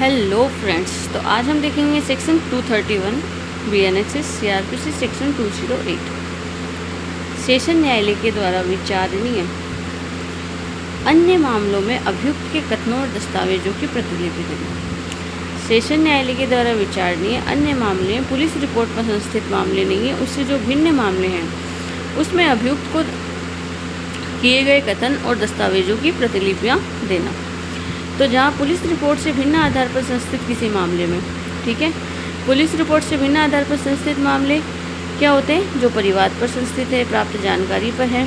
Hello friends, तो आज हम देखेंगे section 231 BNSS CRPC section 208 session न्यायालय के द्वारा विचारणीय अन्य मामलों में अभियुक्त के कथनों और दस्तावेजों की प्रतिलिपि देना। सेशन न्यायालय के द्वारा विचारणीय अन्य मामले पुलिस रिपोर्ट पर संस्थित मामले नहीं है, उससे जो भिन्न मामले हैं उसमें अभियुक्त को किए गए कथन और दस्तावेजों की प्रतिलिपियाँ देना। तो जहाँ पुलिस रिपोर्ट से भिन्न आधार पर संस्थित किसी मामले में, ठीक है, पुलिस रिपोर्ट से भिन्न आधार पर संस्थित मामले क्या होते हैं? जो परिवाद पर संस्थित है, प्राप्त जानकारी पर है।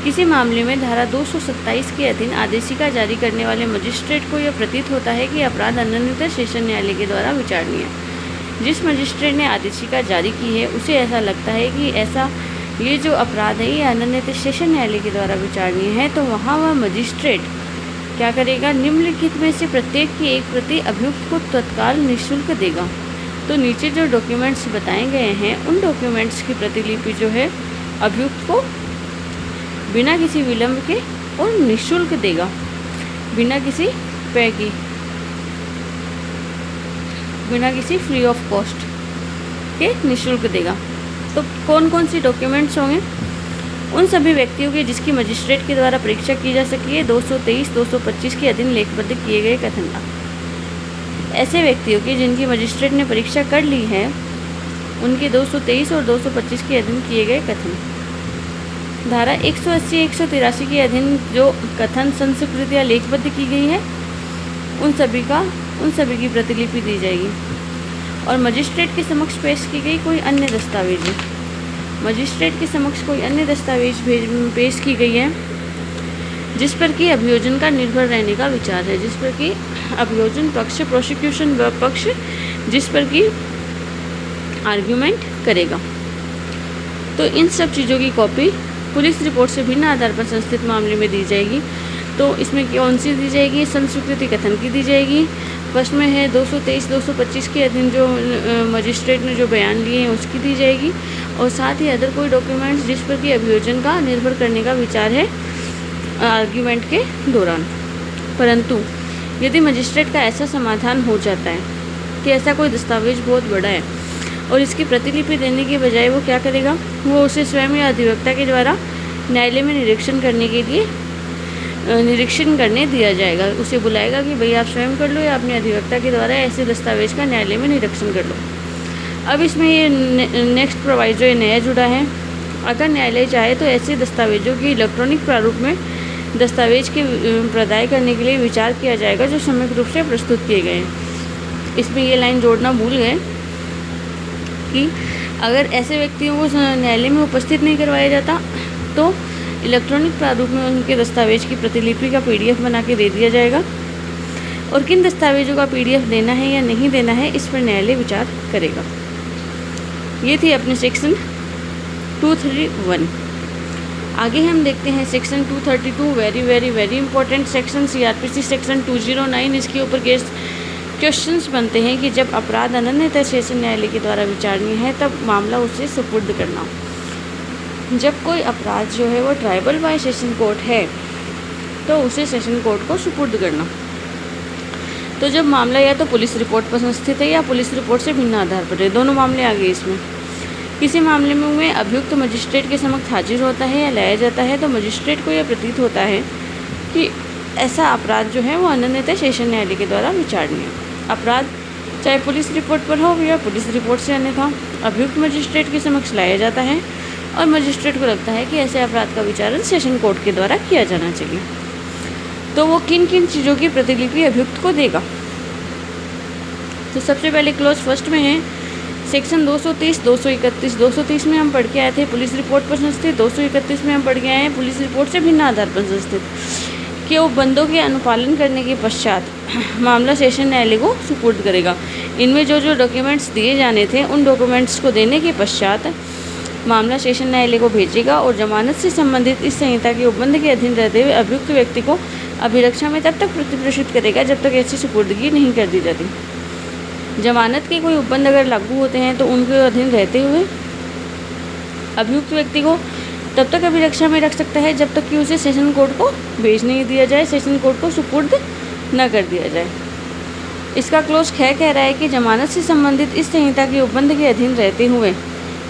किसी मामले में धारा 227 के अधीन आदेशिका जारी करने वाले मजिस्ट्रेट को यह प्रतीत होता है कि अपराध अन्यथा सेशन न्यायालय के द्वारा विचारणीय है। जिस मजिस्ट्रेट ने आदेशिका जारी की है उसे ऐसा लगता है कि ये जो अपराध है ये अन्यथा सेशन न्यायालय के द्वारा विचारणीय है, तो वहाँ वह मजिस्ट्रेट क्या करेगा? निम्नलिखित में से प्रत्येक की एक प्रति अभियुक्त को तत्काल निःशुल्क देगा। तो नीचे जो डॉक्यूमेंट्स बताए गए हैं उन डॉक्यूमेंट्स की प्रतिलिपि जो है अभियुक्त को बिना किसी विलंब के और निःशुल्क देगा, बिना किसी पे की, बिना किसी फ्री ऑफ कॉस्ट के निःशुल्क देगा। तो कौन कौन सी डॉक्यूमेंट्स होंगे? उन सभी व्यक्तियों के जिसकी मजिस्ट्रेट के द्वारा परीक्षा की जा सकी है 223-225 के अधीन लेखबद्ध किए गए कथन का। ऐसे व्यक्तियों की जिनकी मजिस्ट्रेट ने परीक्षा कर ली है उनके 223 और 225 के अधीन किए गए कथन। धारा 180-183 के अधीन जो कथन संस्कृत या लेखबद्ध की गई है उन सभी की प्रतिलिपि दी जाएगी। और मजिस्ट्रेट के समक्ष पेश की गई कोई अन्य दस्तावेज, मजिस्ट्रेट के समक्ष कोई अन्य दस्तावेज पेश की गई है जिस पर कि अभियोजन का निर्भर रहने का विचार है, जिस पर कि अभियोजन पक्ष, प्रोसिक्यूशन पक्ष जिस पर कि आर्ग्यूमेंट करेगा, तो इन सब चीज़ों की कॉपी पुलिस रिपोर्ट से भिन्न आधार पर संस्थित मामले में दी जाएगी। तो इसमें कौन सी दी जाएगी? संस्वीकृति कथन की दी जाएगी। फर्स्ट में है 223-225 के अधीन जो मजिस्ट्रेट ने जो बयान लिए हैं उसकी दी जाएगी, और साथ ही अदर कोई डॉक्यूमेंट्स जिस पर कि अभियोजन का निर्भर करने का विचार है आर्ग्यूमेंट के दौरान। परंतु यदि मजिस्ट्रेट का ऐसा समाधान हो जाता है कि ऐसा कोई दस्तावेज बहुत बड़ा है और इसकी प्रतिलिपि देने के बजाय वो क्या करेगा? वो उसे स्वयं या अधिवक्ता के द्वारा न्यायालय में निरीक्षण करने दिया जाएगा। उसे बुलाएगा कि भाई आप स्वयं कर लो या अपने अधिवक्ता के द्वारा ऐसे दस्तावेज का न्यायालय में निरीक्षण कर लो। अब इसमें ये नेक्स्ट प्रोवाइजो ये नया जुड़ा है, अगर न्यायालय चाहे तो ऐसे दस्तावेजों की इलेक्ट्रॉनिक प्रारूप में दस्तावेज के प्रदाय करने के लिए विचार किया जाएगा जो समग्र रूप से प्रस्तुत किए गए हैं। इसमें ये लाइन जोड़ना भूल गए कि अगर ऐसे व्यक्तियों को न्यायालय में उपस्थित नहीं करवाया जाता तो इलेक्ट्रॉनिक प्रारूप में उनके दस्तावेज की प्रतिलिपि का PDF बना के दे दिया जाएगा, और किन दस्तावेजों का PDF देना है या नहीं देना है इस पर न्यायालय विचार करेगा। ये थी अपने सेक्शन 231। आगे हम देखते हैं section 232, very very very important section, CRPC section 209। इसके ऊपर क्वेश्चंस बनते हैं कि जब अपराध अन्यथा सेशन न्यायालय के द्वारा विचारणीय है तब मामला उसे सुपुर्द करना। जब कोई अपराध जो है वो ट्राइबल बाय सेशन कोर्ट है तो उसे सेशन कोर्ट को सुपुर्द करना। तो जब मामला या तो पुलिस रिपोर्ट पर संस्थित है या पुलिस रिपोर्ट से भिन्न आधार पर है, दोनों मामले आ गए इसमें। किसी मामले में अभियुक्त मजिस्ट्रेट के समक्ष हाजिर होता है या लाया जाता है तो मजिस्ट्रेट को यह प्रतीत होता है कि ऐसा अपराध जो है वो अन्यथा सेशन न्यायालय के द्वारा विचारणीय है। अपराध चाहे पुलिस रिपोर्ट पर हो या पुलिस रिपोर्ट से अन्यथा अभियुक्त मजिस्ट्रेट के समक्ष लाया जाता है और मजिस्ट्रेट को लगता है कि ऐसे अपराध का विचारण सेशन कोर्ट के द्वारा किया जाना चाहिए, तो वो किन किन चीज़ों की प्रतिलिपि अभियुक्त को देगा। तो सबसे पहले क्लोज फर्स्ट में है सेक्शन 230-231। 230 में हम पढ़ के आए थे पुलिस रिपोर्ट पर संस्थित, 231 में हम पढ़ के आए हैं पुलिस रिपोर्ट से भिन्न आधार पर संस्थित, कि वो बंदों के अनुपालन करने के पश्चात मामला सेशन न्यायालय को सुपुर्द करेगा। इनमें जो जो डॉक्यूमेंट्स दिए जाने थे उन डॉक्यूमेंट्स को देने के पश्चात मामला सेशन न्यायालय को भेजेगा, और जमानत से संबंधित इस संहिता के उपबंध के अधीन रहते हुए अभियुक्त व्यक्ति को अभिरक्षा में तब तक प्रतिप्रेषित करेगा जब तक ऐसी सुपुर्दगी नहीं कर दी जाती। जमानत के कोई उपबंध अगर लागू होते हैं तो उनके अधीन रहते हुए अभियुक्त व्यक्ति को तब तक अभिरक्षा में रख सकता है जब तक कि उसे सेशन कोर्ट को भेज नहीं दिया जाए, सेशन कोर्ट को सुपुर्द न कर दिया जाए। इसका क्लोज 6 कह रहा है कि जमानत से संबंधित इस संहिता के उपबंध के अधीन रहते हुए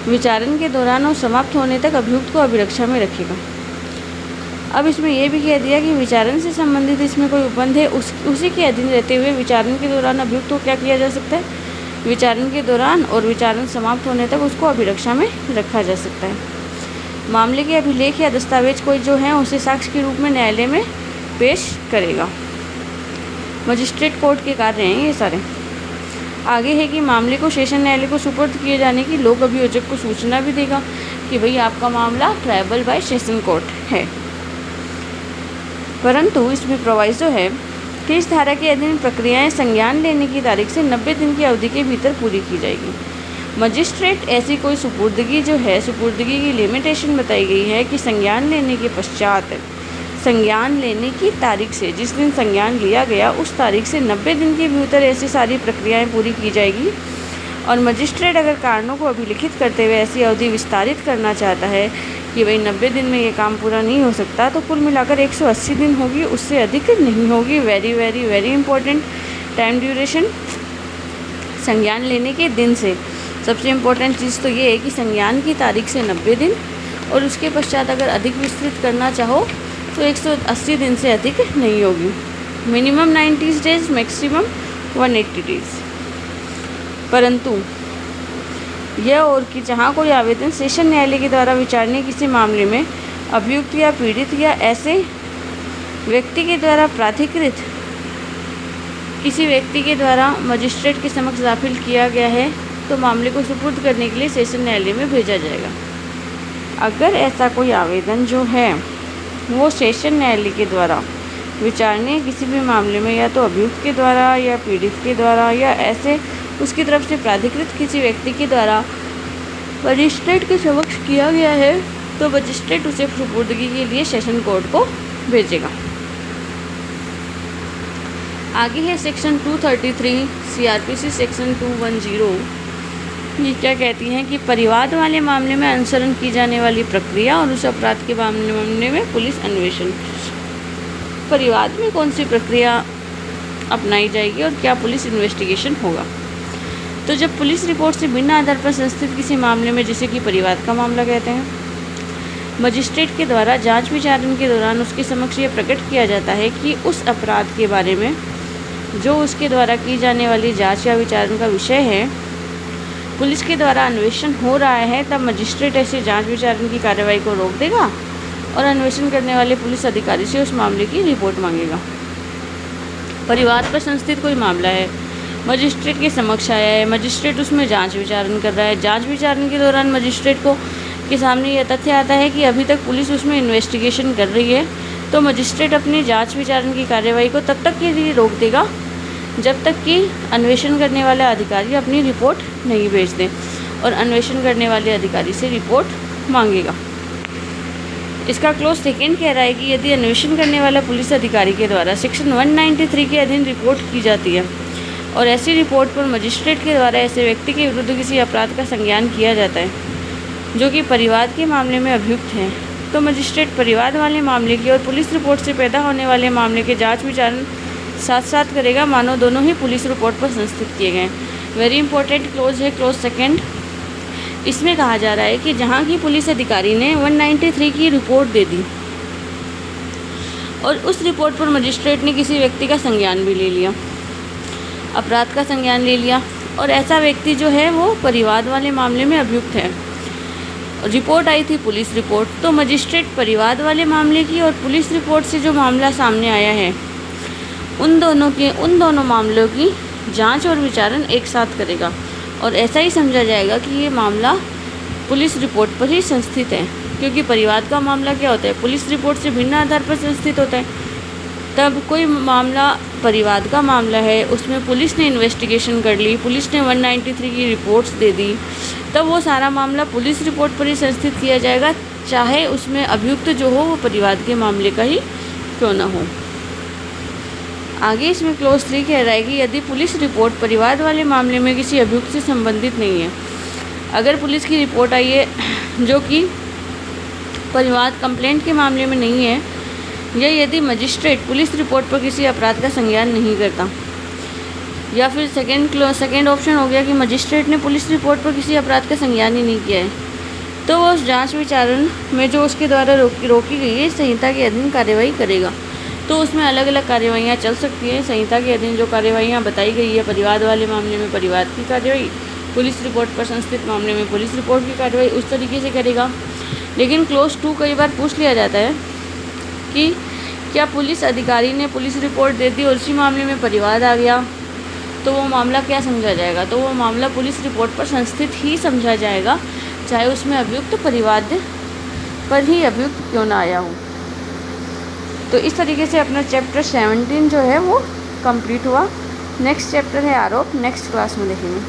विचारण के दौरान और समाप्त होने तक अभियुक्त को अभिरक्षा में रखेगा। अब इसमें यह भी कह दिया कि विचारण से संबंधित इसमें कोई उपबंध है उसी के अधीन रहते हुए विचारण के दौरान अभियुक्त को क्या किया जा सकता है, विचारण के दौरान और विचारण समाप्त होने तक उसको अभिरक्षा में रखा जा सकता है। मामले के अभिलेख या दस्तावेज कोई जो है उसे साक्ष्य के रूप में न्यायालय में पेश करेगा। मजिस्ट्रेट कोर्ट के कार्य हैं ये सारे। आगे है कि मामले को सेशन न्यायालय को सुपुर्द किए जाने की लोक अभियोजक को सूचना भी देगा कि भाई आपका मामला ट्रायबल बाय सेशन कोर्ट है। परंतु इसमें प्रोवाइजो है कि इस धारा के अधीन प्रक्रियाएं संज्ञान लेने की तारीख से 90 दिन की अवधि के भीतर पूरी की जाएगी। मजिस्ट्रेट ऐसी कोई सुपुर्दगी जो है, सुपुर्दगी की लिमिटेशन बताई गई है कि संज्ञान लेने के पश्चात, संज्ञान लेने की तारीख से, जिस दिन संज्ञान लिया गया उस तारीख से 90 दिन के भीतर ऐसी सारी प्रक्रियाएं पूरी की जाएगी। और मजिस्ट्रेट अगर कारणों को अभिलिखित करते हुए ऐसी अवधि विस्तारित करना चाहता है कि भाई 90 दिन में ये काम पूरा नहीं हो सकता, तो कुल मिलाकर 180 दिन होगी, उससे अधिक नहीं होगी। Very very very important. Time duration संज्ञान लेने के दिन से, सबसे इम्पोर्टेंट चीज़ तो ये है कि संज्ञान की तारीख से 90 दिन और उसके पश्चात अगर अधिक विस्तृत करना चाहो तो 180 दिन से अधिक नहीं होगी। Minimum 90 days, maximum 180 days. परंतु यह और कि जहाँ कोई आवेदन सेशन न्यायालय के द्वारा विचारणीय किसी मामले में अभियुक्त या पीड़ित या ऐसे व्यक्ति के द्वारा प्राधिकृत किसी व्यक्ति के द्वारा मजिस्ट्रेट के समक्ष दाखिल किया गया है तो मामले को सुपुर्द करने के लिए सेशन न्यायालय में भेजा जाएगा। अगर ऐसा कोई आवेदन जो है वो सेशन न्यायालय के द्वारा विचारणीय किसी भी मामले में या तो अभियुक्त के द्वारा या पीड़ित के द्वारा या ऐसे उसकी तरफ से प्राधिकृत किसी व्यक्ति के द्वारा मजिस्ट्रेट के समक्ष किया गया है तो मजिस्ट्रेट उसे सुपुर्दगी के लिए सेशन कोर्ट को भेजेगा। आगे है सेक्शन 233 CRPC सेक्शन 210। ये क्या कहती हैं कि परिवाद वाले मामले में अनुसरण की जाने वाली प्रक्रिया और उस अपराध के मामले में पुलिस अन्वेषण। परिवाद में कौन सी प्रक्रिया अपनाई जाएगी और क्या पुलिस इन्वेस्टिगेशन होगा। तो जब पुलिस रिपोर्ट से बिना आधार पर संस्थित किसी मामले में, जिसे कि परिवाद का मामला कहते हैं, मजिस्ट्रेट के द्वारा जांच विचारण के दौरान उसके समक्ष यह प्रकट किया जाता है कि उस अपराध के बारे में जो उसके द्वारा की जाने वाली जांच या विचारण का विषय है पुलिस के द्वारा अन्वेषण हो रहा है, तब मजिस्ट्रेट ऐसे जांच विचारण की कार्रवाई को रोक देगा और अन्वेषण करने वाले पुलिस अधिकारी से उस मामले की रिपोर्ट मांगेगा। परिवाद पर संस्थित कोई मामला है, मजिस्ट्रेट के समक्ष आया है, मजिस्ट्रेट उसमें जांच विचारण कर रहा है। जांच विचारण के दौरान मजिस्ट्रेट को के सामने यह तथ्य आता है कि अभी तक पुलिस उसमें इन्वेस्टिगेशन कर रही है, तो मजिस्ट्रेट अपनी जांच विचारण की कार्रवाई को तब तक के लिए रोक देगा जब तक कि अन्वेषण करने वाले अधिकारी अपनी रिपोर्ट नहीं भेज दें और अन्वेषण करने वाले अधिकारी से रिपोर्ट मांगेगा। इसका क्लोज सेकेंड कह रहा है कि यदि अन्वेषण करने वाला पुलिस अधिकारी के द्वारा सेक्शन 193 के अधीन रिपोर्ट की जाती है और ऐसी रिपोर्ट पर मजिस्ट्रेट के द्वारा ऐसे व्यक्ति के विरुद्ध किसी अपराध का संज्ञान किया जाता है जो कि परिवाद के मामले में अभियुक्त हैं, तो मजिस्ट्रेट परिवाद वाले मामले की और पुलिस रिपोर्ट से पैदा होने वाले मामले के जांच विचारण साथ साथ करेगा, मानो दोनों ही पुलिस रिपोर्ट पर संस्थित किए गए। वेरी इंपॉर्टेंट क्लोज है, क्लोज सेकेंड। इसमें कहा जा रहा है कि जहाँ की पुलिस अधिकारी ने 193 की रिपोर्ट दे दी और उस रिपोर्ट पर मजिस्ट्रेट ने किसी व्यक्ति का संज्ञान भी ले लिया, अपराध का संज्ञान ले लिया, और ऐसा व्यक्ति जो है वो परिवाद वाले मामले में अभियुक्त है, रिपोर्ट आई थी पुलिस रिपोर्ट, तो मजिस्ट्रेट परिवाद वाले मामले की और पुलिस रिपोर्ट से जो मामला सामने आया है उन दोनों मामलों की जांच और विचारण एक साथ करेगा और ऐसा ही समझा जाएगा कि ये मामला पुलिस रिपोर्ट पर ही संस्थित है, क्योंकि परिवाद का मामला क्या होता है, पुलिस रिपोर्ट से भिन्न आधार पर संस्थित होता है। तब कोई मामला परिवाद का मामला है, उसमें पुलिस ने इन्वेस्टिगेशन कर ली, पुलिस ने 193 की रिपोर्ट्स दे दी, तब वो सारा मामला पुलिस रिपोर्ट पर ही संस्थित किया जाएगा, चाहे उसमें अभियुक्त जो हो वो परिवाद के मामले का ही क्यों ना हो। आगे इसमें क्लोज 3 कह रहा है कि यदि पुलिस रिपोर्ट परिवाद वाले मामले में किसी अभियुक्त से संबंधित नहीं है, अगर पुलिस की रिपोर्ट आई है जो कि परिवाद कंप्लेंट के मामले में नहीं है, या यदि मजिस्ट्रेट पुलिस रिपोर्ट पर किसी अपराध का संज्ञान नहीं करता, या फिर सेकेंड ऑप्शन हो गया कि मजिस्ट्रेट ने पुलिस रिपोर्ट पर किसी अपराध का संज्ञान ही नहीं किया है, तो वो उस जांच विचारण में जो उसके द्वारा रोकी गई है संहिता के अधीन कार्यवाही करेगा। तो उसमें अलग अलग कार्यवाहियाँ चल सकती हैं। संहिता के अधीन जो कार्यवाहियाँ बताई गई है, परिवाद वाले मामले में परिवाद की कार्यवाही, पुलिस रिपोर्ट पर संस्थित मामले में पुलिस रिपोर्ट की कार्यवाही, उस तरीके से करेगा। लेकिन क्लोज 2 कई बार पूछ लिया जाता है कि क्या पुलिस अधिकारी ने पुलिस रिपोर्ट दे दी और उसी मामले में परिवाद आ गया, तो वो मामला क्या समझा जाएगा? तो वो मामला पुलिस रिपोर्ट पर संस्थित ही समझा जाएगा, चाहे उसमें अभियुक्त परिवाद पर ही अभियुक्त क्यों ना आया हो। तो इस तरीके से अपना चैप्टर 17 जो है वो कंप्लीट हुआ। नेक्स्ट चैप्टर है आरोप, नेक्स्ट क्लास में देखेंगे।